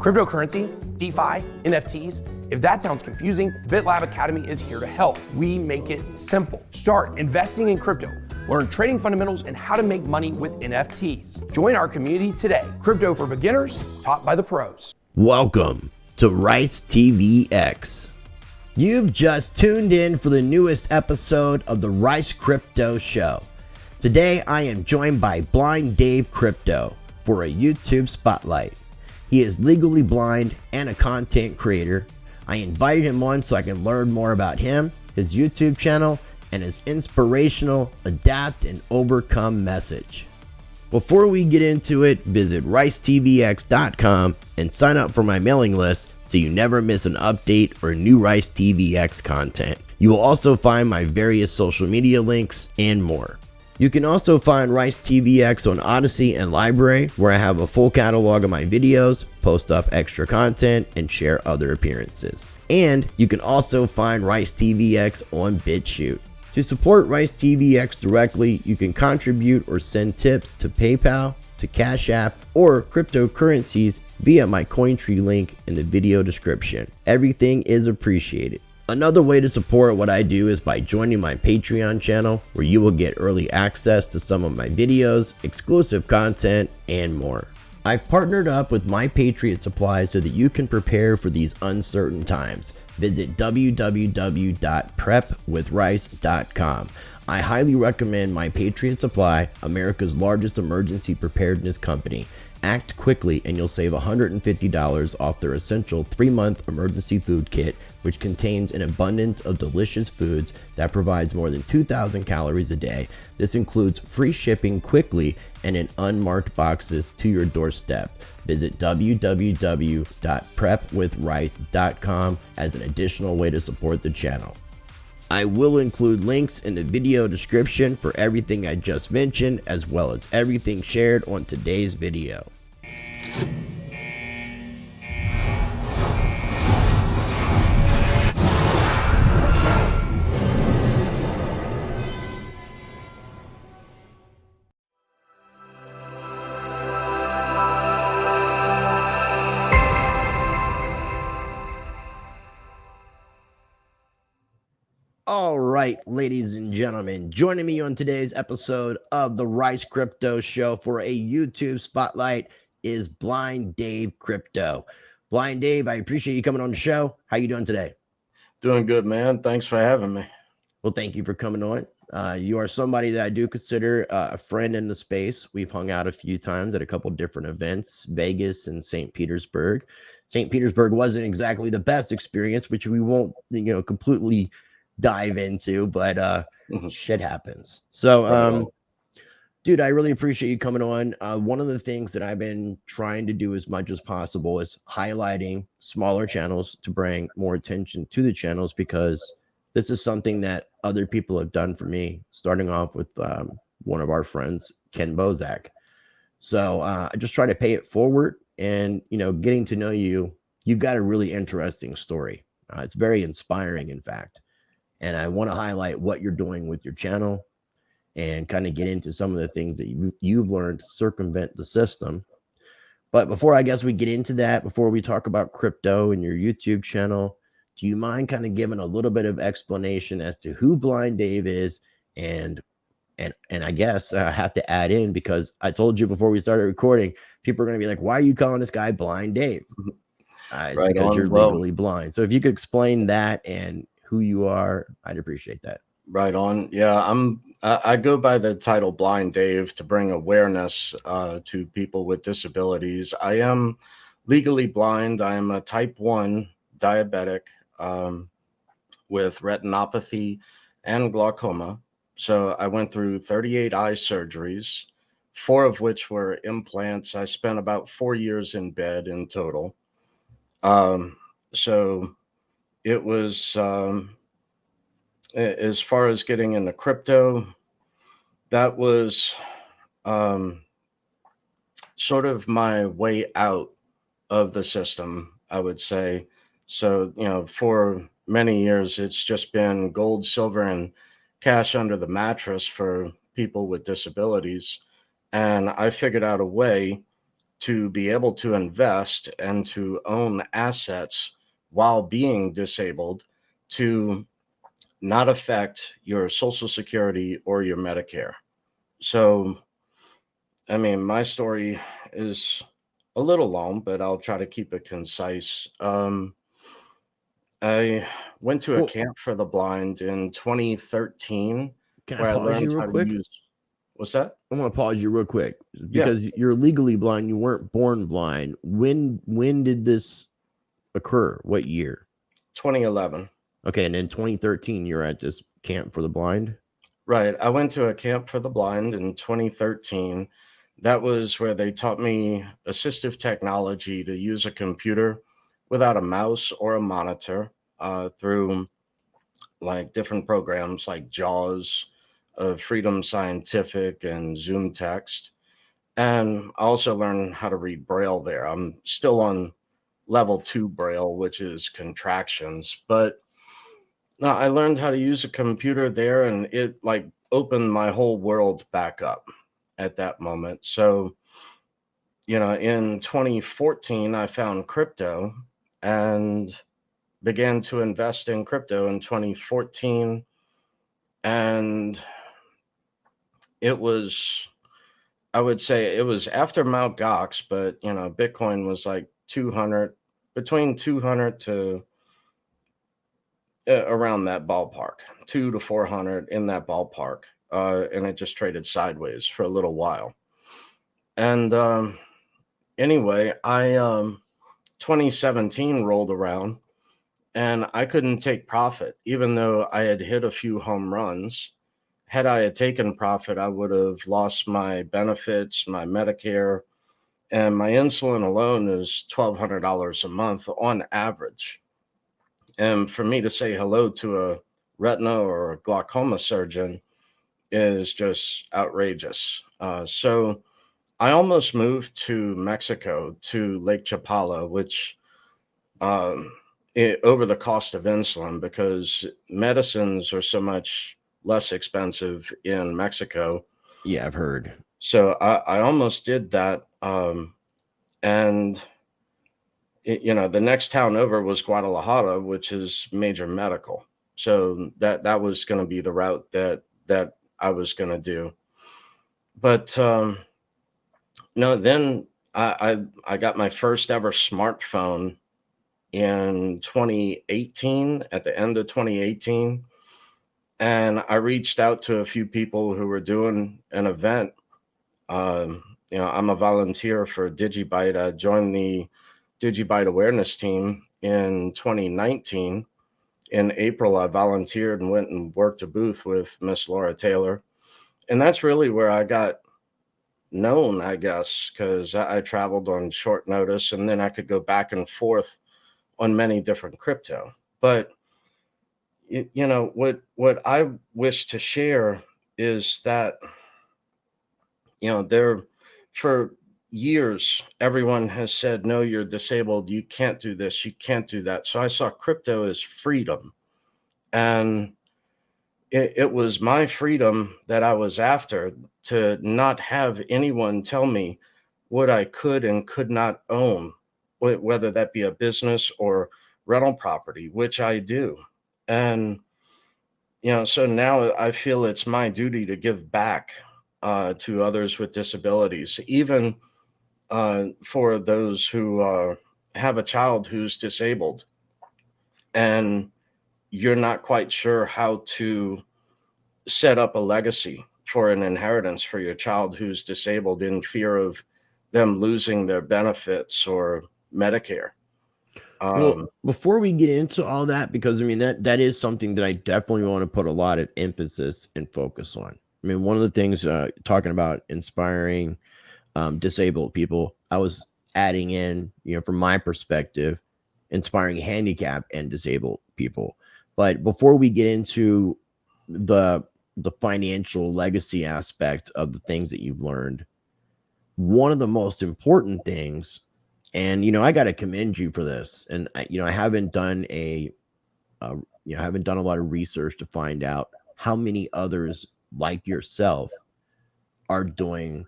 Cryptocurrency, DeFi, NFTs, if that sounds confusing, the BitLab Academy is here to help. We make it simple. Start investing in crypto, learn trading fundamentals, and how to make money with NFTs. Join our community today. Crypto for beginners, taught by the pros. Welcome to Rice TVX. You've just tuned in for the newest episode of the Rice Crypto Show. Today, I am joined by Blinddave Crypto for a YouTube spotlight. He is legally blind and a content creator. I invited him on so I can learn more about him, his YouTube channel, and his inspirational adapt and overcome message. Before we get into it, visit ricetvx.com and sign up for my mailing list so you never miss an update or new Rice TVX content. You will also find my various social media links and more. You can also find Rice TVX on Odyssey and Library, where I have a full catalog of my videos, post up extra content, and share other appearances. And you can also find Rice TVX on BitChute. To support Rice TVX directly, you can contribute or send tips to PayPal, to Cash App, or cryptocurrencies via my Cointree link in the video description. Everything is appreciated. Another way to support what I do is by joining my Patreon channel, where you will get early access to some of my videos, exclusive content, and more. I've partnered up with My Patriot Supply so that you can prepare for these uncertain times. Visit www.prepwithrice.com. I highly recommend My Patriot Supply, America's largest emergency preparedness company. Act quickly and you'll save $150 off their essential 3-month emergency food kit, which contains an abundance of delicious foods that provides more than 2,000 calories a day. This includes free shipping quickly and in unmarked boxes to your doorstep. Visit www.prepwithrice.com as an additional way to support the channel. I will include links in the video description for everything I just mentioned, as well as everything shared on today's video. All right, ladies and gentlemen, joining me on today's episode of the Rice Crypto Show for a YouTube spotlight is Blinddave Crypto. Blinddave, I appreciate you coming on the show. How you doing today? Doing good, man. Thanks for having me. Well, thank you for coming on. You are somebody that I do consider a friend in the space. We've hung out a few times at a couple different events, Vegas and St. Petersburg. St. Petersburg wasn't exactly the best experience, which we won't, completely dive into, but shit happens. So dude, I really appreciate you coming on. One of the things that I've been trying to do as much as possible is highlighting smaller channels to bring more attention to the channels, because this is something that other people have done for me, starting off with one of our friends, Ken Bozak. So I just try to pay it forward, and getting to know you, you've got a really interesting story. It's very inspiring, in fact. And I want to highlight what you're doing with your channel and kind of get into some of the things that you've learned to circumvent the system. But before I guess we get into that, before we talk about crypto and your YouTube channel, do you mind kind of giving a little bit of explanation as to who Blinddave is? And I guess I have to add in, because I told you before we started recording, people are going to be like, why are you calling this guy Blinddave? It's Right because on. you're legally blind. So if you could explain that and who you are, I'd appreciate that. Right on. Yeah, I go by the title Blinddave to bring awareness to people with disabilities. I am legally blind. I am a type 1 diabetic with retinopathy and glaucoma. So I went through 38 eye surgeries, 4 of which were implants. I spent about 4 years in bed in total. So it was, as far as getting into crypto, that was sort of my way out of the system, I would say. So, for many years, it's just been gold, silver, and cash under the mattress for people with disabilities. And I figured out a way to be able to invest and to own assets while being disabled to not affect your Social Security or your Medicare. So, I mean, my story is a little long, but I'll try to keep it concise. I went to a Well, camp for the blind in 2013 can I where I pause learned you real how to quick? use. What's that? I want to pause you real quick Yeah, because you're legally blind. You weren't born blind. When did this occur? What year? 2011. Okay, and in 2013, you're at this camp for the blind. Right. I went to a camp for the blind in 2013. That was where they taught me assistive technology to use a computer without a mouse or a monitor through like different programs like JAWS, Freedom Scientific, and Zoom Text. And I also learned how to read Braille there. I'm still on level 2 Braille, which is contractions, but no, I learned how to use a computer there and it like opened my whole world back up at that moment. So, in 2014, I found crypto and began to invest in crypto in 2014. And it was, I would say it was after Mt. Gox, but, Bitcoin was like 200, between 200 to around that ballpark, 2 to 400 in that ballpark. And it just traded sideways for a little while. And anyway, 2017 rolled around and I couldn't take profit, even though I had hit a few home runs. Had I had taken profit, I would have lost my benefits, my Medicare, and my insulin alone is $1,200 a month on average. And for me to say hello to a retina or a glaucoma surgeon is just outrageous. So I almost moved to Mexico to Lake Chapala, which over the cost of insulin because medicines are so much less expensive in Mexico. Yeah, I've heard. So I almost did that. And the next town over was Guadalajara, which is major medical. So that was going to be the route that I was going to do. But no, then I got my first ever smartphone in 2018, at the end of 2018. And I reached out to a few people who were doing an event. I'm a volunteer for Digibyte. I joined the Digibyte awareness team in 2019. In April, I volunteered and went and worked a booth with Miss Laura Taylor. And that's really where I got known, I guess, because I traveled on short notice and then I could go back and forth on many different crypto. But what I wish to share is that there for years everyone has said, no, you're disabled, you can't do this, you can't do that. So I saw crypto as freedom, and it was my freedom that I was after, to not have anyone tell me what I could and could not own, whether that be a business or rental property, which I do. And so now I feel it's my duty to give back to others with disabilities, even for those who have a child who's disabled and you're not quite sure how to set up a legacy for an inheritance for your child who's disabled in fear of them losing their benefits or Medicare. Well, Um, before we get into all that, because I mean that is something that I definitely want to put a lot of emphasis and focus on. I mean, one of the things talking about inspiring disabled people, I was adding in, from my perspective, inspiring handicapped and disabled people. But before we get into the financial legacy aspect of the things that you've learned, one of the most important things, and I got to commend you for this, and I haven't done I haven't done a lot of research to find out how many others like yourself are doing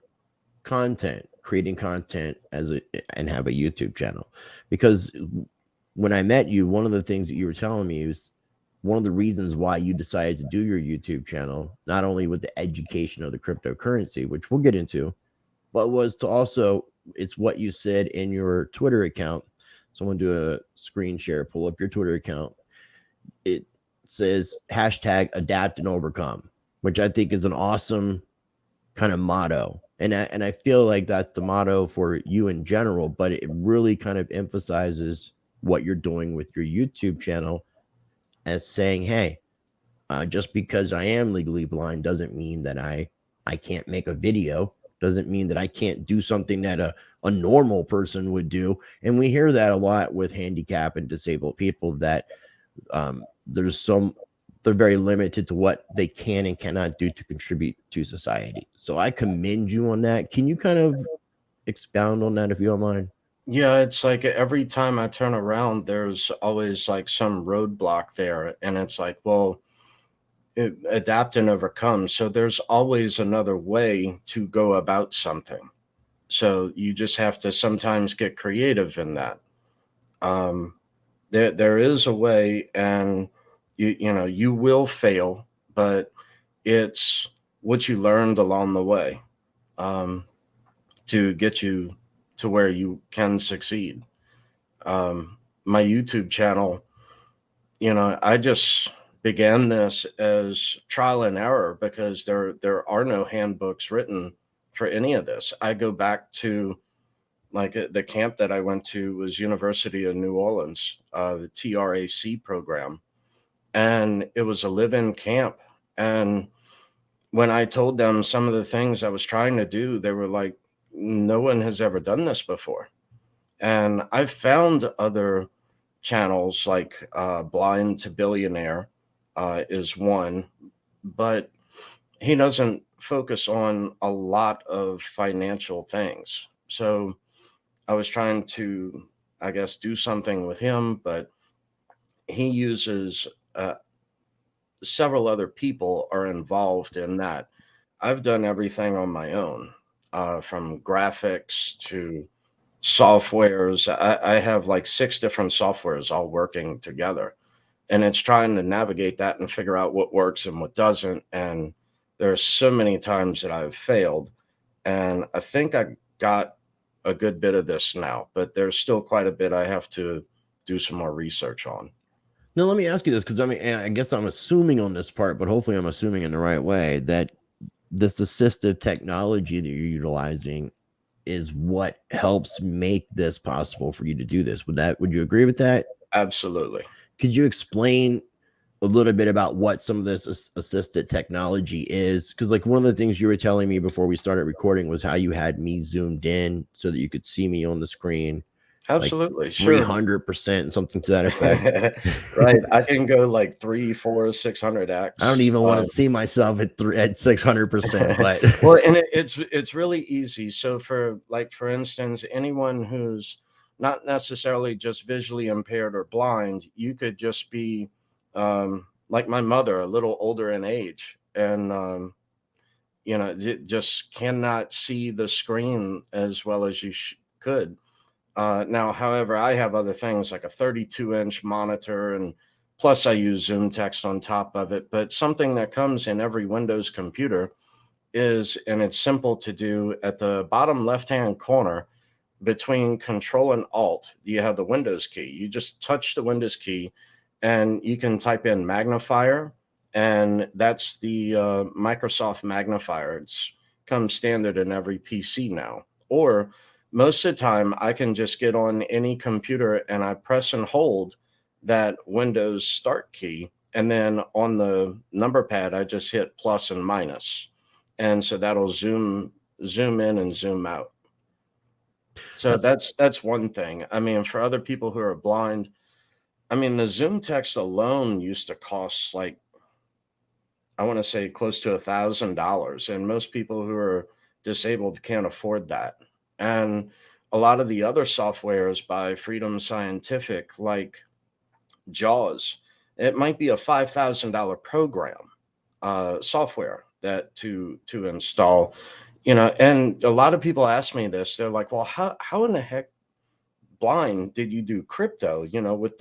content, creating content and have a YouTube channel? Because when I met you, one of the things that you were telling me was one of the reasons why you decided to do your YouTube channel, not only with the education of the cryptocurrency, which we'll get into, but was to also, it's what you said in your Twitter account. Someone do a screen share, pull up your Twitter account. It says hashtag adapt and overcome, which I think is an awesome kind of motto. And I feel like that's the motto for you in general, but it really kind of emphasizes what you're doing with your YouTube channel as saying, hey, just because I am legally blind doesn't mean that I can't make a video, doesn't mean that I can't do something that a normal person would do. And we hear that a lot with handicapped and disabled people, that they're very limited to what they can and cannot do to contribute to society. So I commend you on that. Can you kind of expound on that if you don't mind? Yeah, it's like every time I turn around, there's always like some roadblock there. And it's like, well, adapt and overcome. So there's always another way to go about something. So you just have to sometimes get creative in that. Um, there is a way, and you will fail, but it's what you learned along the way, um, to get you to where you can succeed. My YouTube channel, I just began this as trial and error because there are no handbooks written for any of this. I go back to like the camp that I went to was University of New Orleans, the TRAC program, and it was a live-in camp. And when I told them some of the things I was trying to do, they were like, "No one has ever done this before." And I've found other channels like Blind to Billionaire is one, but he doesn't focus on a lot of financial things. So I was trying to, I guess, do something with him, but he uses several other people are involved in that. I've done everything on my own, from graphics to softwares. I have like 6 different softwares all working together, and it's trying to navigate that and figure out what works and what doesn't. And there's so many times that I've failed, and I think I got a good bit of this now, but there's still quite a bit I have to do some more research on. Now, let me ask you this, because I mean, I guess I'm assuming on this part, but hopefully I'm assuming in the right way, that this assistive technology that you're utilizing is what helps make this possible for you to do this. Would you agree with that? Absolutely. Could you explain a little bit about what some of this assisted technology is? Because like one of the things you were telling me before we started recording was how you had me zoomed in so that you could see me on the screen, like Absolutely. Sure. 300%, something to that effect. Right. I can go like 3, 4, 600x. I don't even want to see myself at 600%, but Well, and it's really easy. So for instance, anyone who's not necessarily just visually impaired or blind, you could just be like my mother, a little older in age, and just cannot see the screen as well as you could. Now, however, I have other things like a 32-inch monitor, and plus I use Zoom text on top of it. But something that comes in every Windows computer is, and it's simple to do, at the bottom left-hand corner between Control and Alt, you have the Windows key. You just touch the Windows key and you can type in magnifier, and that's the Microsoft magnifier. It's come standard in every PC now. Or most of the time, I can just get on any computer and I press and hold that Windows Start key, and then on the number pad, I just hit plus and minus, and so that'll zoom in and zoom out. So that's one thing. I mean, for other people who are blind, I mean, the Zoom text alone used to cost like, I want to say close to $1,000, and most people who are disabled can't afford that. And a lot of the other softwares by Freedom Scientific, like JAWS, it might be a $5,000 program, software that to install. And a lot of people ask me this. They're like, well, how in the heck blind did you do crypto, with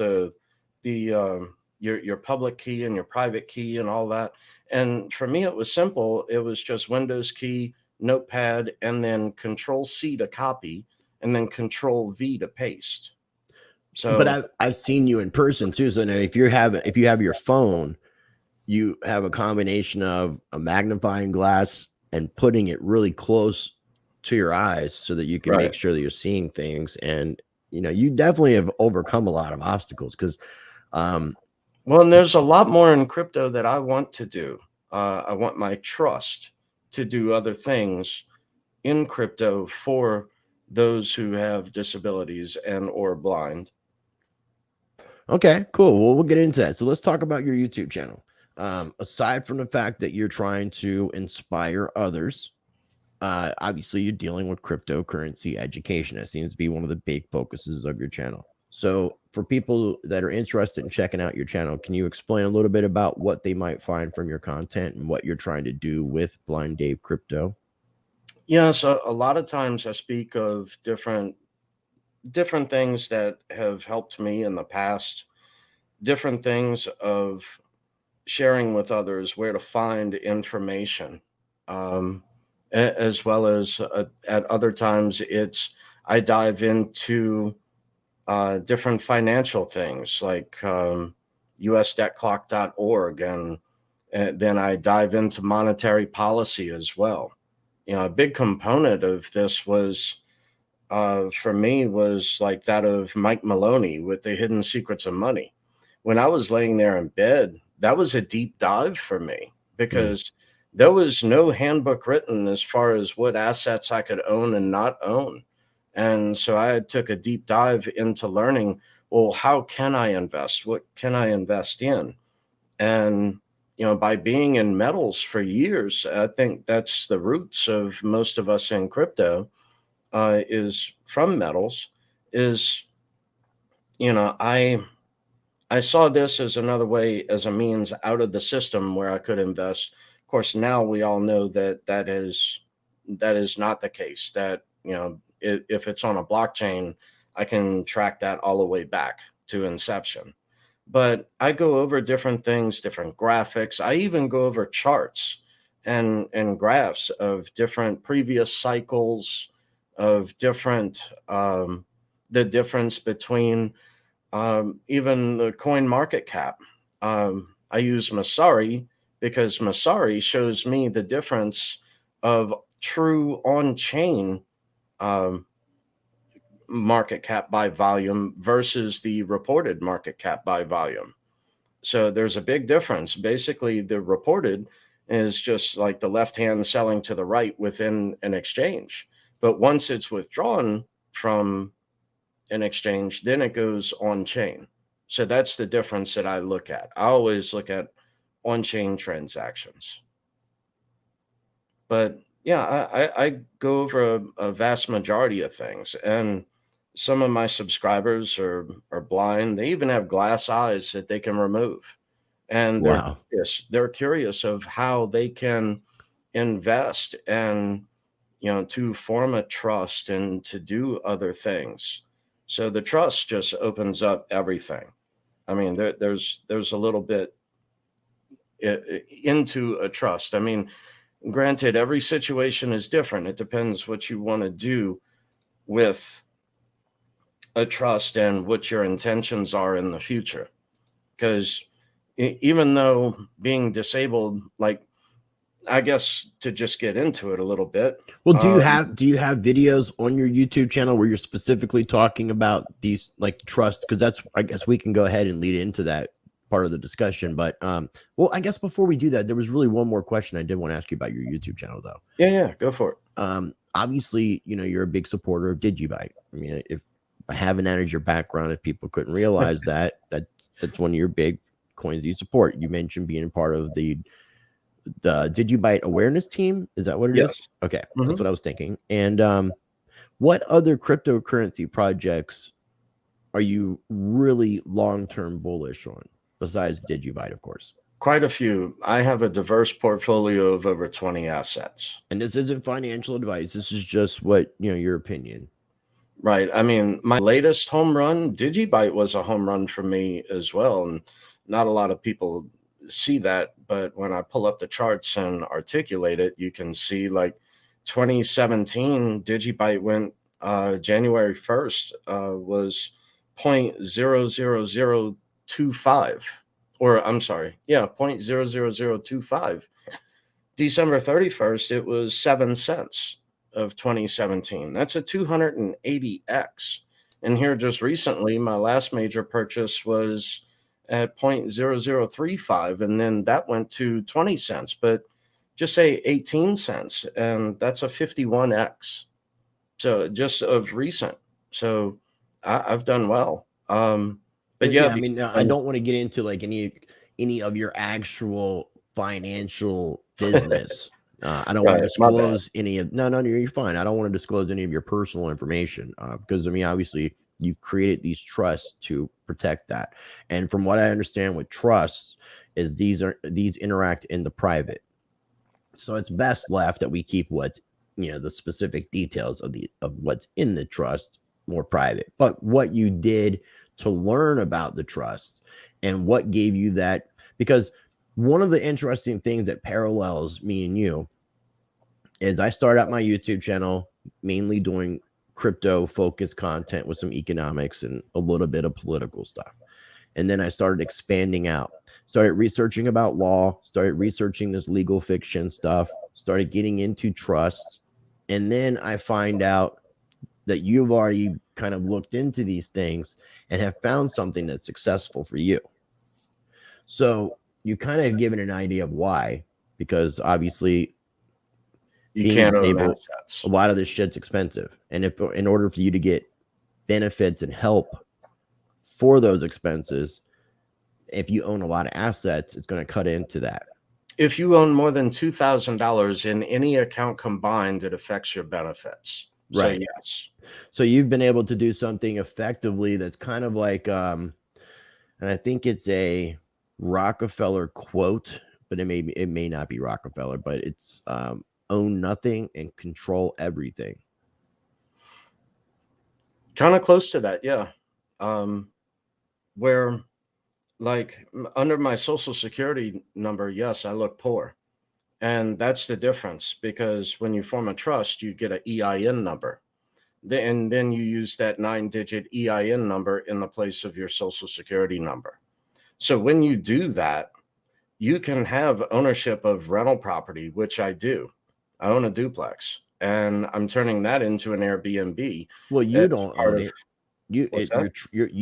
your public key and your private key and all that? And for me, it was simple. It was just Windows key, notepad, and then Control C to copy, and then Control V to paste. But So I've seen you in person too. So now if you have your phone, you have a combination of a magnifying glass and putting it really close to your eyes so that you can right. make sure that you're seeing things. And you definitely have overcome a lot of obstacles because Well, and there's a lot more in crypto that I want to do. I want my trust to do other things in crypto for those who have disabilities and or blind. okay, cool. Well, we'll get into that. So let's talk about your YouTube channel. Aside from the fact that you're trying to inspire others, obviously you're dealing with cryptocurrency education. That seems to be one of the big focuses of your channel. So for people that are interested in checking out your channel, can you explain a little bit about what they might find from your content and what you're trying to do with Blinddave Crypto? Yeah, so a lot of times I speak of different things that have helped me in the past, different things of sharing with others where to find information, as well as at other times I dive into different financial things like usdebtclock.org, and then I dive into monetary policy as well. A big component of this was for me was like that of Mike Maloney with the Hidden Secrets of Money. When I was laying there in bed, that was a deep dive for me Mm. because there was no handbook written as far as what assets I could own and not own. And so I took a deep dive into learning, well, how can I invest? What can I invest in? And by being in metals for years, I think that's the roots of most of us in crypto, is from metals. Is I saw this as another way, as a means out of the system where I could invest. Of course, now we all know that is not the case. That if it's on a blockchain, I can track that all the way back to inception. But I go over different things, different graphics. I even go over charts and graphs of different previous cycles, of different the difference between even the coin market cap. I use Masari because Masari shows me the difference of true on-chain um, market cap by volume versus the reported market cap by volume. So there's a big difference. Basically, the reported is just like the left hand selling to the right within an exchange. But once it's withdrawn from an exchange, then it goes on chain. So that's the difference that I look at. I always look at on chain transactions. But yeah, I go over a vast majority of things. And some of my subscribers are blind. They even have glass eyes that they can remove. And Wow. they're curious of how they can invest and to form a trust and to do other things. So the trust just opens up everything. I mean, there's a little bit into a trust. I mean, granted, every situation is different. It depends what you want to do with a trust and what your intentions are in the future. Because even though being disabled, like, I guess to just get into it a little bit. Well, do you have videos on your YouTube channel where you're specifically talking about these like trust? Because I guess we can go ahead and lead into that part of the discussion. But well, I guess before we do that, there was really one more question I did want to ask you about your YouTube channel, though. Yeah, go for it. Obviously, you're a big supporter of Digibyte. I mean, if I haven't added your background, if people couldn't realize that's one of your big coins you support. You mentioned being a part of the Digibyte awareness team. Is that what it is? Yes. Okay, Mhm. that's what I was thinking. And what other cryptocurrency projects are you really long-term bullish on besides Digibyte, of course? Quite a few. I have a diverse portfolio of over 20 assets. And this isn't financial advice. This is just what, your opinion. Right. I mean, my latest home run, Digibyte, was a home run for me as well. And not a lot of people see that. But when I pull up the charts and articulate it, you can see like 2017, Digibyte went January 1st was 0.00025. Or I'm sorry. Yeah, 0.00025. December 31st, it was 7 cents of 2017. That's a 280x. And here just recently, my last major purchase was at 0.0035, and then that went to 20 cents, but just say 18 cents, and that's a 51x. So just of recent. So I've done well. But yeah, I mean, I don't want to get into like any of your actual financial business. I don't want to disclose any of. No, you're fine. I don't want to disclose any of your personal information because I mean, obviously, you've created these trusts to protect that. And from what I understand with trusts, is these interact in the private. So it's best left that we keep what's the specific details of what's in the trust more private. But what you did to learn about the trust and what gave you that, because one of the interesting things that parallels me and you is I started out my YouTube channel mainly doing crypto focused content with some economics and a little bit of political stuff. And then I started expanding out, started researching about law, started researching this legal fiction stuff, started getting into trust. And then I find out that you've already kind of looked into these things and have found something that's successful for you. So you kind of given an idea of why, because obviously you can't own assets. A lot of this shit's expensive. And if in order for you to get benefits and help for those expenses, if you own a lot of assets, it's going to cut into that. If you own more than $2,000 in any account combined, it affects your benefits. Right. So, yes. So you've been able to do something effectively that's kind of like, and I think it's a Rockefeller quote, but it may not be Rockefeller, but it's own nothing and control everything. Kind of close to that, yeah. Where like under my social security number, yes, I look poor. And that's the difference, because when you form a trust, you get an EIN number. And then you use that 9-digit EIN number in the place of your social security number. So when you do that, you can have ownership of rental property, which I do. I own a duplex, and I'm turning that into an Airbnb. Well, you don't own it. You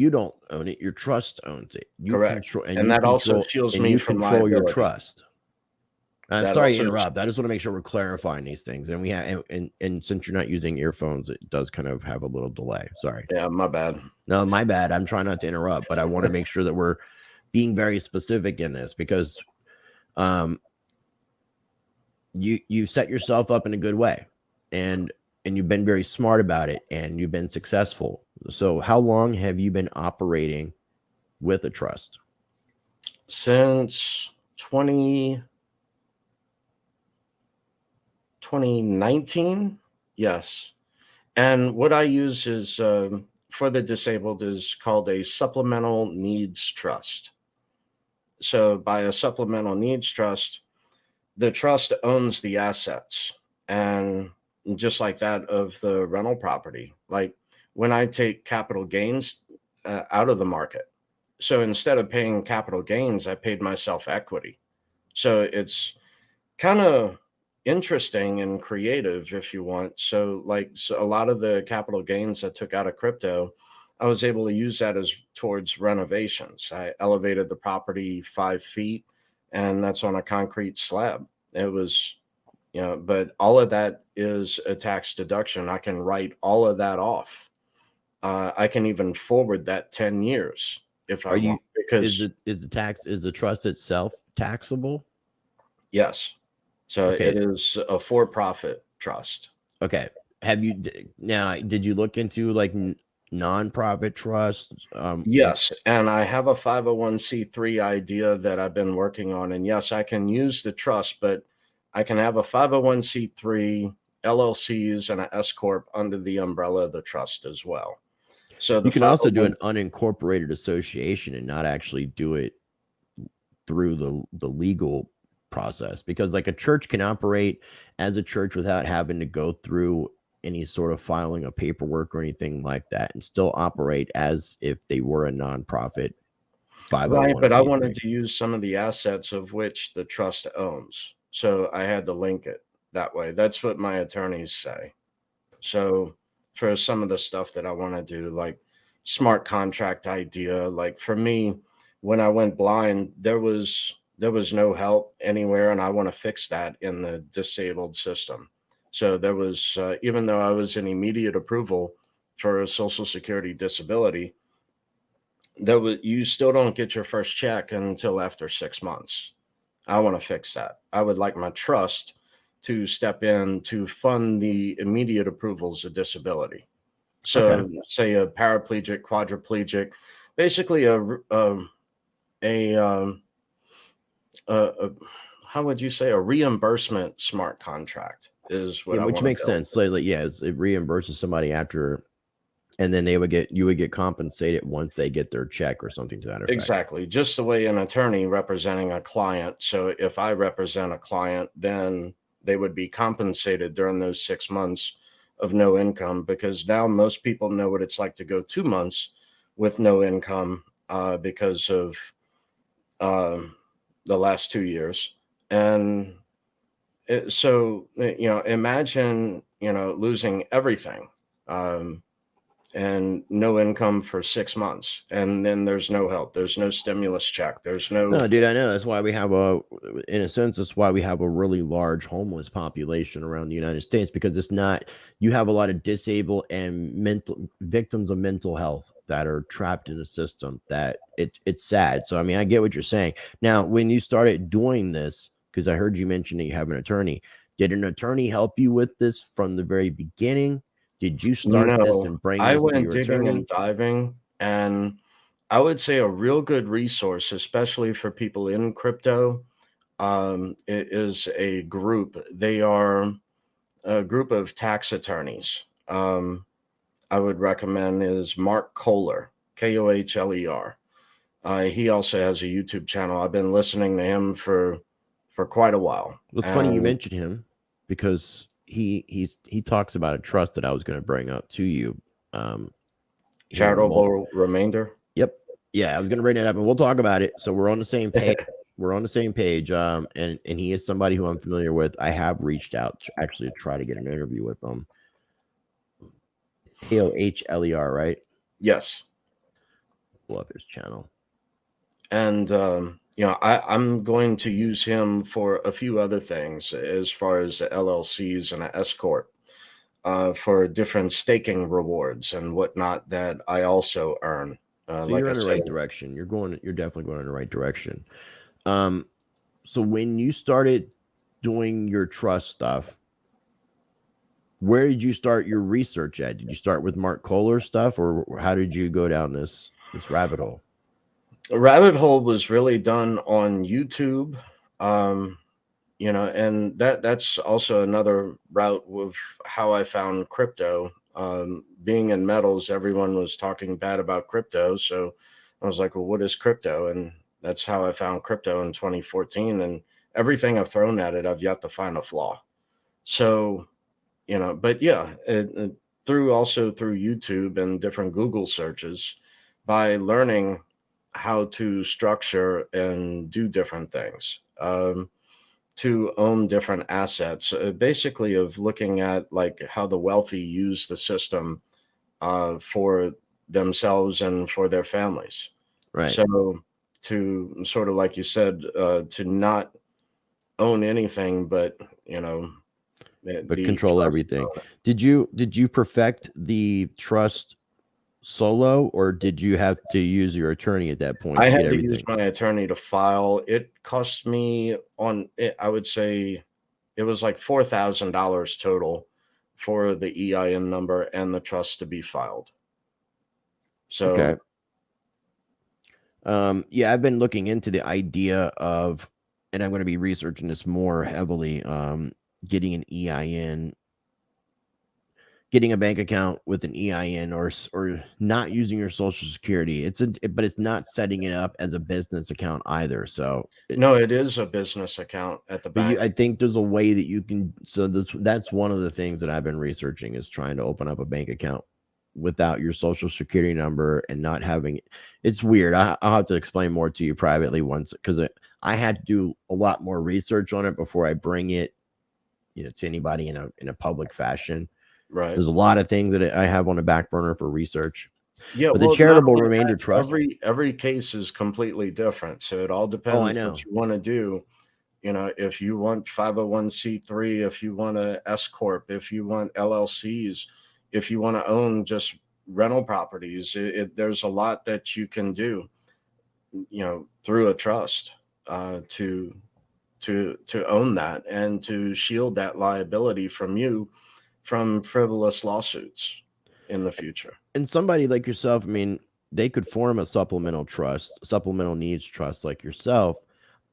don't own it. Your trust owns it. You correct. Control, and that also shields me from liability. Your trust. I'm sorry to interrupt. I just want to make sure we're clarifying these things. And we have, and since you're not using earphones, it does kind of have a little delay. Sorry. Yeah, my bad. No, my bad. I'm trying not to interrupt, but I want to make sure that we're being very specific in this, because you set yourself up in a good way, and you've been very smart about it, and you've been successful. So how long have you been operating with a trust? Since 2019, yes. And what I use is for the disabled is called a Supplemental Needs Trust. So by a Supplemental Needs Trust, the trust owns the assets, and just like that of the rental property. Like when I take capital gains out of the market, so instead of paying capital gains, I paid myself equity. So it's kind of interesting and creative if you want. So a lot of the capital gains I took out of crypto, I was able to use that as towards renovations. I elevated the property 5 feet, and that's on a concrete slab. It was, but all of that is a tax deduction. I can write all of that off. I can even forward that 10 years if I want. Because is the trust itself taxable? Yes. So it is a for-profit trust. Okay. Did you look into like nonprofit trust? Yes, and I have a 501c3 idea that I've been working on. And yes, I can use the trust, but I can have a 501c3, LLCs, and an S corp under the umbrella of the trust as well. So the You can also do 501, an unincorporated association and not actually do it through the legal process, because like a church can operate as a church without having to go through any sort of filing of paperwork or anything like that, and still operate as if they were a nonprofit right, but I 501c3. wanted to use some of the assets of which the trust owns. So I had to link it that way. That's what my attorneys say. So for some of the stuff that I want to do, like smart contract idea, like for me, when I went blind, there was no help anywhere, and I want to fix that in the disabled system. So there was, even though I was in immediate approval for a Social Security disability, there was you still don't get your first check until after 6 months. I want to fix that. I would like my trust to step in to fund the immediate approvals of disability. Okay. So, say a paraplegic, quadriplegic, basically a, um, a how would you say, a reimbursement smart contract is what Yeah, I which want to makes build. sense. So like, yeah, it reimburses somebody after, and then you would get compensated once they get their check or something to that effect. Exactly, just the way an attorney representing a client. So if I represent a client, then they would be compensated during those 6 months of no income, because now most people know what it's like to go 2 months with no income because of um, the last 2 years. And imagine, losing everything. Um, and no income for 6 months. And then there's no help. There's no stimulus check. There's no, No, dude, I know. That's why we have in a sense, that's why we have a really large homeless population around the United States, because it's not, you have a lot of disabled and mental victims of mental health that are trapped in the system, that it's sad. So, I mean, I get what you're saying. Now, when you started doing this, because I heard you mention that you have an attorney, did an attorney help you with this from the very beginning? Did you start this no. and bring I this to went your digging attorney? and diving, and I would say a real good resource, especially for people in crypto, is a group. They are a group of tax attorneys. I would recommend is Mark Kohler, Kohler. He also has a YouTube channel. I've been listening to him for quite a while. Well, it's funny you And mentioned him, because he talks about a trust that I was going to bring up to you. Um, here in a moment. charitable remainder. Yep. Yeah, I was going to bring that up, and we'll talk about it. So we're on the same page. We're on the same page. And he is somebody who I'm familiar with. I have reached out to actually try to get an interview with him. Kohler, right? Yes. Pull up his channel. And I'm going to use him for a few other things as far as the LLCs and a S corp, for different staking rewards and whatnot that I also earn. So Like you're I in the said, right direction. You're definitely going in the right direction. Um, so when you started doing your trust stuff, where did you start your research at? Did you start with Mark Kohler stuff, or how did you go down this rabbit hole? a rabbit hole was really done on YouTube. Um, and that's also another route of how I found crypto. Being in metals, everyone was talking bad about crypto, so I was like, well, what is crypto? And that's how I found crypto in 2014. And everything I've thrown at it, I've yet to find a flaw. So, but yeah, through YouTube and different Google searches, by learning how to structure and do different things. To own different assets, basically of looking at like how the wealthy use the system for themselves and for their families. Right. So to sort of like you said, to not own anything, but But the control trust. everything. Did you perfect the trust solo, or did you have to use your attorney at that point I to get had to use everything? my attorney to file. It cost me on it, I would say it was like $4,000 total for the EIN number and the trust to be filed. So Okay. Yeah, I've been looking into the idea of, and I'm going to be researching this more heavily, getting an EIN, getting a bank account with an EIN, or not using your social security. But it's not setting it up as a business account either. So, no, it is a business account at the but bank. I think there's a way that you can. So that's one of the things that I've been researching, is trying to open up a bank account without your social security number and not having it. It's weird. I'll have to explain more to you privately once, because I had to do a lot more research on it before I bring it, to anybody in a public fashion. Right. There's a lot of things that I have on the back burner for research. Yeah, But the well, not charitable only remainder that, trust. every case is completely different. So it all Oh, I depends what know. you want to do. If you want 501c3, if you want a S corp, if you want LLCs, if you want to own just rental properties, there's a lot that you can do, through a trust, to own that and to shield that liability from you from frivolous lawsuits in the future. And somebody like yourself, I mean, they could form a supplemental needs trust like yourself,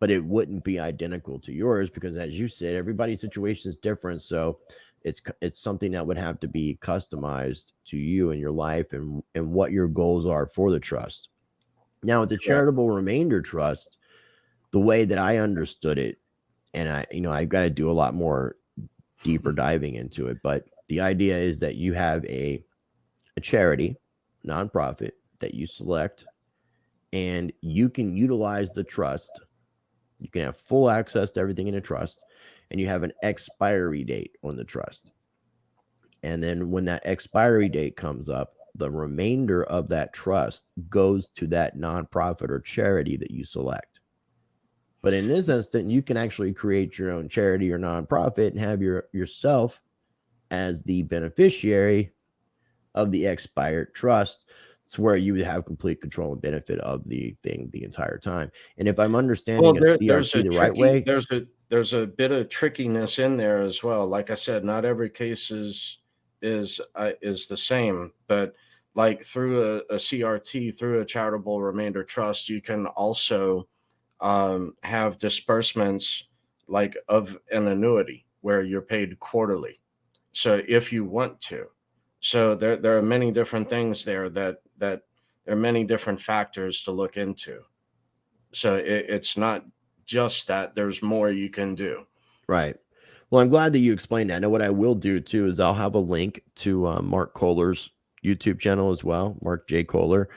but it wouldn't be identical to yours because, as you said, everybody's situation is different. So it's something that would have to be customized to you and your life and what your goals are for the trust. Now, with the Correct. charitable remainder trust, the way that I understood it, and I've got to do a lot more deeper diving into it, but the idea is that you have a charity, nonprofit that you select, and you can utilize the trust. You can have full access to everything in a trust, and you have an expiry date on the trust. And then when that expiry date comes up, the remainder of that trust goes to that nonprofit or charity that you select. But in this instant, you can actually create your own charity or nonprofit and have yourself as the beneficiary of the expired trust. It's where you would have complete control and benefit of the thing the entire time. And if I'm Well, understanding a there's CRT a the right way, there's a bit of trickiness in there as well. Like I said, not every case is the same, but like through a CRT, through a charitable remainder trust, you can also have disbursements like of an annuity where you're paid quarterly. So if you want to, so there are many different things there that there are many different factors to look into. So it's not just that, there's more you can do. right? Well, I'm glad that you explained that. Now, what I will do too is I'll have a link to Mark Kohler's YouTube channel as well, Mark J. Kohler.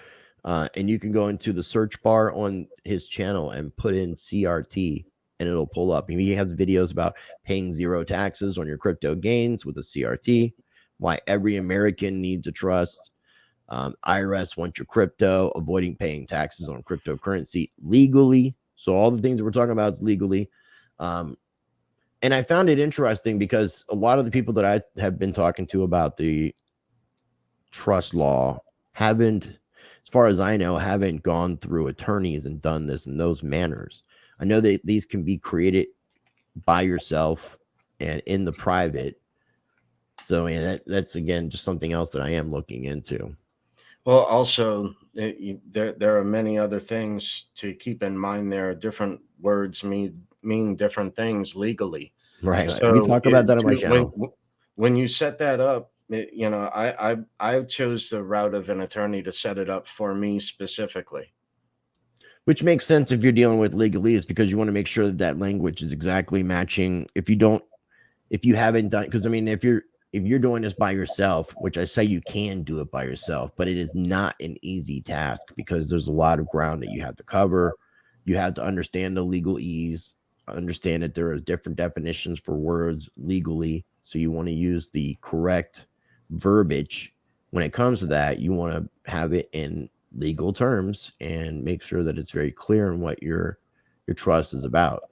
And you can go into the search bar on his channel and put in CRT and it'll pull up. He has videos about paying zero taxes on your crypto gains with a CRT, why every American needs a trust. IRS wants your crypto, avoiding paying taxes on cryptocurrency legally. So all the things that we're talking about is legally. And I found it interesting because a lot of the people that I have been talking to about the trust law haven't, as far as I know, haven't gone through attorneys and done this in those manners. I know that these can be created by yourself and in the private. So that's again just something else that I am looking into. Well, also, there are many other things to keep in mind. There are different words mean different things legally. Right. We So talk about that on my when channel. when you set that up, I chose the route of an attorney to set it up for me specifically. Which makes sense if you're dealing with legalese, because you want to make sure that that language is exactly matching. If you haven't done, because I mean, if you're doing this by yourself, which I say you can do it by yourself, but it is not an easy task because there's a lot of ground that you have to cover. You have to understand the legalese, understand that there are different definitions for words legally. So you want to use the correct verbiage when it comes to that. You want to have it in legal terms and make sure that it's very clear on what your trust is about.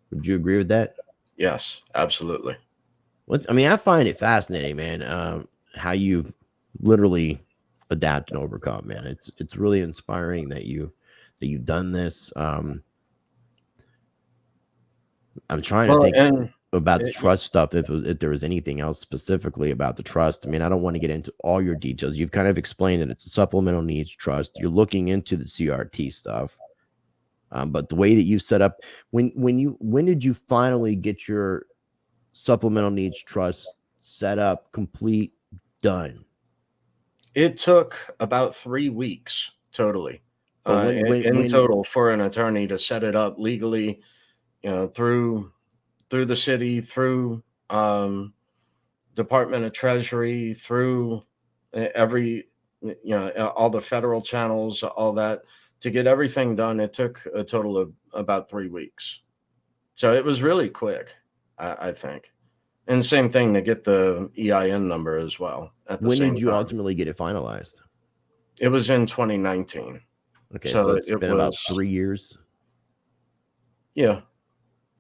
Would you agree with that? Yes, absolutely. I mean, I find it fascinating, man. How you've literally adapt and overcome, man. It's really inspiring that you've done this. I'm trying to Well, think. about the trust stuff, if there was anything else specifically about the trust. I mean, I don't want to get into all your details. You've kind of explained that it's a supplemental needs trust. You're looking into the CRT stuff. But the way that you set up, when did you finally get your supplemental needs trust set up, complete, done? It took about 3 weeks totally, But in total for an attorney to set it up legally, through the city, through Department of Treasury, through every, all the federal channels, all that, to get everything done. It took a total of about 3 weeks. So it was really quick, I think. And same thing to get the EIN number as well. When did you ultimately get it finalized? It was in 2019. Okay, so it's been about 3 years. Yeah, a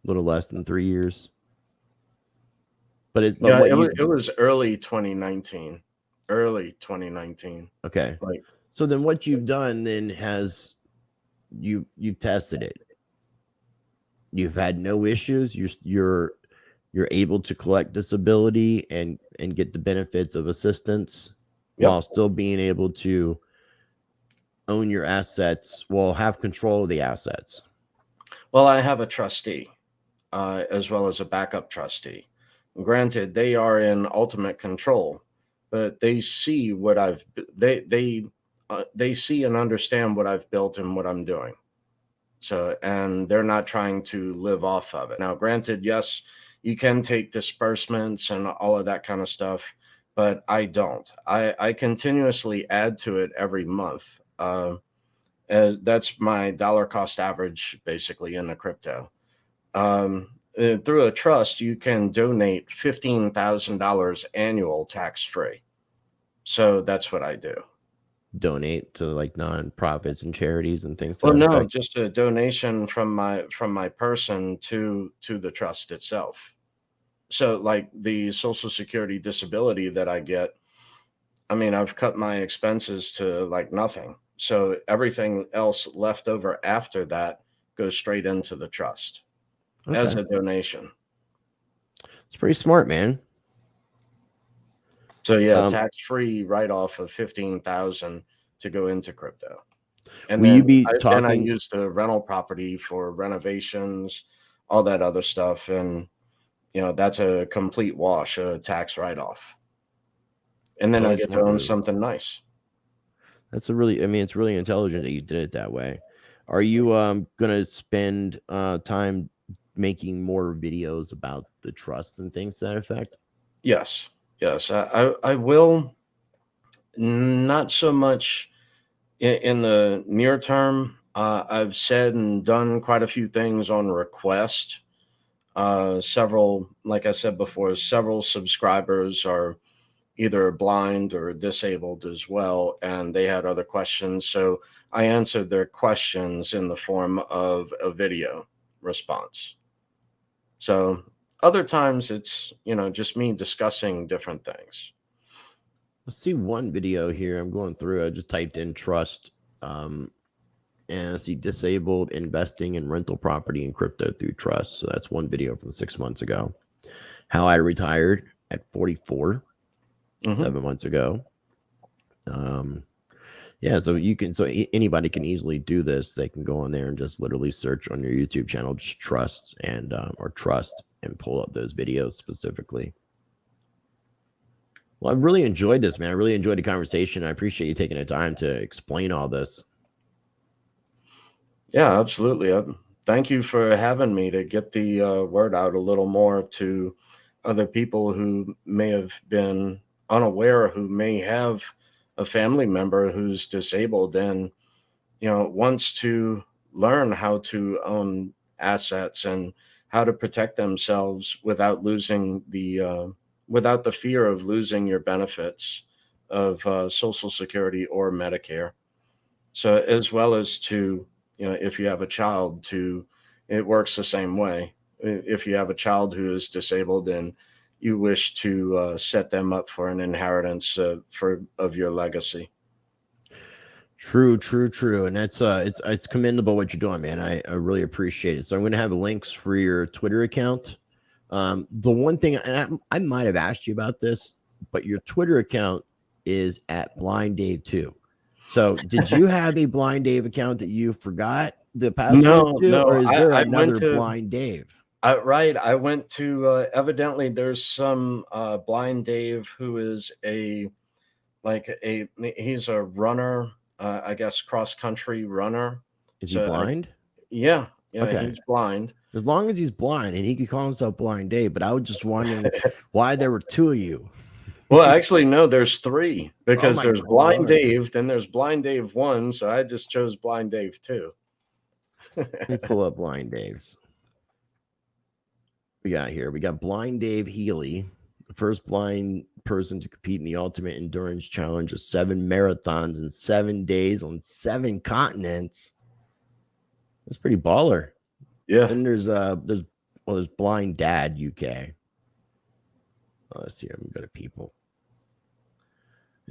little less than 3 years. But it was early 2019. Early 2019. Okay. So then what you've done then has you've tested it. You've had no issues. You're able to collect disability and get the benefits of assistance while still being able to own your assets, have control of the assets. Well, I have a trustee as well as a backup trustee. Granted, they are in ultimate control, but they see what they see and understand what I've built and what I'm doing. So, and they're not trying to live off of it. Now, granted, yes, you can take disbursements and all of that kind of stuff, but I don't. I continuously add to it every month. That's my dollar cost average, basically, in the crypto. Through a trust, you can donate $15,000 annual tax-free. So that's what I do. Donate to like nonprofits and charities and things. Well, no, just a donation from my person to the trust itself. So like the Social Security disability that I get, I mean, I've cut my expenses to like nothing. So everything else left over after that goes straight into the trust as a donation. It's pretty smart, man. So yeah, tax-free write-off of $15,000 to go into crypto. And will then you be and I use the rental property for renovations, all that other stuff. And, that's a complete wash, a tax write-off. And then I get to own something nice. That's it's really intelligent that you did it that way. Are you going to spend time making more videos about the trusts and things to that effect? Yes. I will. Not so much in the near term. I've said and done quite a few things on request. Several, like I said before, several subscribers are either blind or disabled as well, and they had other questions. So I answered their questions in the form of a video response. So other times it's, just me discussing different things. Let's see one video here. I'm going through. I just typed in trust, and I see disabled investing in rental property and crypto through trust. So that's one video from 6 months ago. How I retired at 44, 7 months ago. So anybody can easily do this. They can go on there and just literally search on your YouTube channel, just trust and pull up those videos specifically. Well, I've really enjoyed this, man. I really enjoyed the conversation. I appreciate you taking the time to explain all this. Yeah, absolutely. Thank you for having me to get the word out a little more to other people who may have been unaware, who may have a family member who's disabled and, wants to learn how to own assets and how to protect themselves without losing without the fear of losing your benefits of Social Security or Medicare. So as well as to, if you have a child, it works the same way. If you have a child who is disabled and you wish to set them up for an inheritance of your legacy. True. And that's it's commendable what you're doing, man. I really appreciate it. So I'm going to have links for your Twitter account The one thing, and I might have asked you about this, but your Twitter account is at Blinddave too. So did you have a Blinddave account that you forgot the password to, or is there another Blinddave? Right. I went to evidently there's some Blinddave who is he's a runner, I guess cross country runner. Is he blind? Yeah, Okay. he's blind. As long as he's blind and he could call himself Blinddave, but I was just wondering why there were two of you. Well, actually, no, there's three because there's Blinddave, then there's Blinddave 1, so I just chose Blinddave 2. Let me pull up Blinddaves. We got here. We got Blinddave Healy, the first blind person to compete in the Ultimate Endurance Challenge of 7 marathons in 7 days on 7 continents. That's pretty baller. Yeah. And there's Blind Dad UK. Let's see. I'm gonna go to people.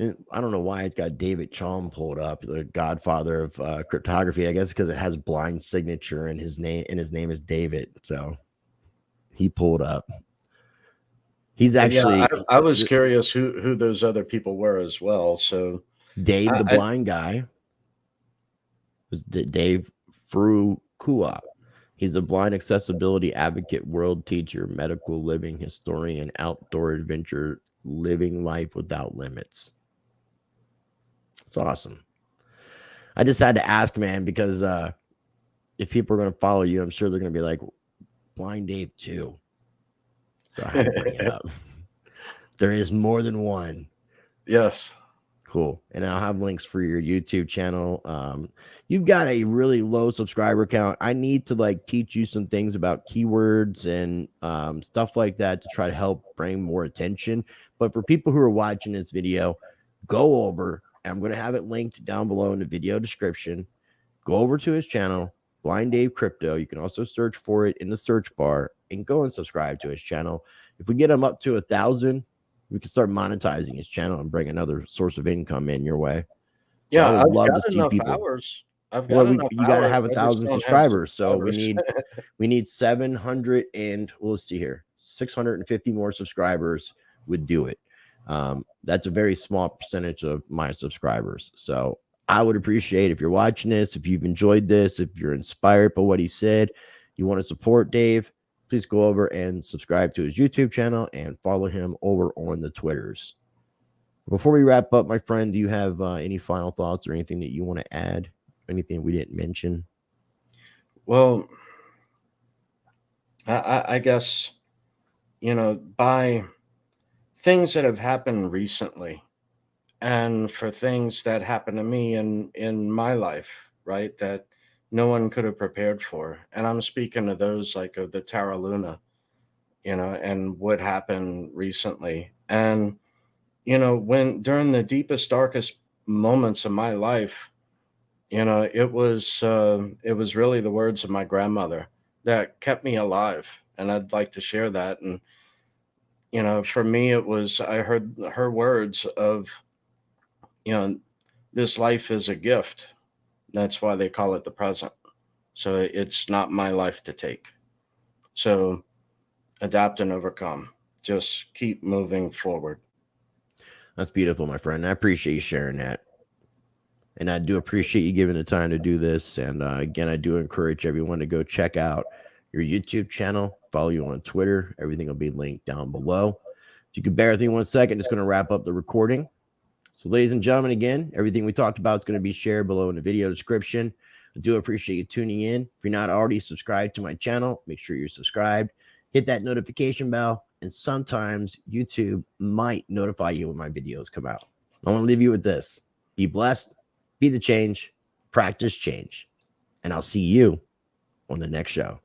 And I don't know why it's got David Chom pulled up, the godfather of cryptography. I guess because it has blind signature and his name is David. So he pulled up. He's actually. Yeah, I was curious who those other people were as well. So Dave, the blind guy, was Dave Frukua. He's a blind accessibility advocate, world teacher, medical living historian, outdoor adventure, living life without limits. It's awesome. I just had to ask, man, because if people are going to follow you, I'm sure they're going to be like, Blinddave 2. So I had to bring it up. There is more than one. Yes. Cool. And I'll have links for your YouTube channel. You've got a really low subscriber count. I need to teach you some things about keywords and stuff like that to try to help bring more attention. But for people who are watching this video, go over. I'm going to have it linked down below in the video description. Go over to his channel, Blinddave Crypto. You can also search for it in the search bar and go and subscribe to his channel. If we get him up to 1,000, we can start monetizing his channel and bring another source of income in your way. So yeah, I've got enough hours. I've got enough you got to have 1,000 subscribers. So we need 700 and let's see here, 650 more subscribers would do it. That's a very small percentage of my subscribers. So I would appreciate if you're watching this, if you've enjoyed this, if you're inspired by what he said, you want to support Dave, please go over and subscribe to his YouTube channel and follow him over on the Twitters. Before we wrap up, my friend, do you have any final thoughts or anything that you want to add? Anything we didn't mention? Well, I guess, by things that have happened recently and for things that happened to me in my life, right, that no one could have prepared for. And I'm speaking of those of the Terra Luna, and what happened recently. And, when during the deepest, darkest moments of my life, it was really the words of my grandmother that kept me alive. And I'd like to share that. And, for me, it was, I heard her words of, this life is a gift. That's why they call it the present. So it's not my life to take. So adapt and overcome. Just keep moving forward. That's beautiful, my friend. I appreciate you sharing that. And I do appreciate you giving the time to do this. And again, I do encourage everyone to go check out your YouTube channel, follow you on Twitter. Everything will be linked down below. If you could bear with me 1 second, just going to wrap up the recording. So ladies and gentlemen, again, everything we talked about is going to be shared below in the video description. I do appreciate you tuning in. If you're not already subscribed to my channel, make sure you're subscribed. Hit that notification bell, and sometimes YouTube might notify you when my videos come out. I want to leave you with this. Be blessed, be the change, practice change. And I'll see you on the next show.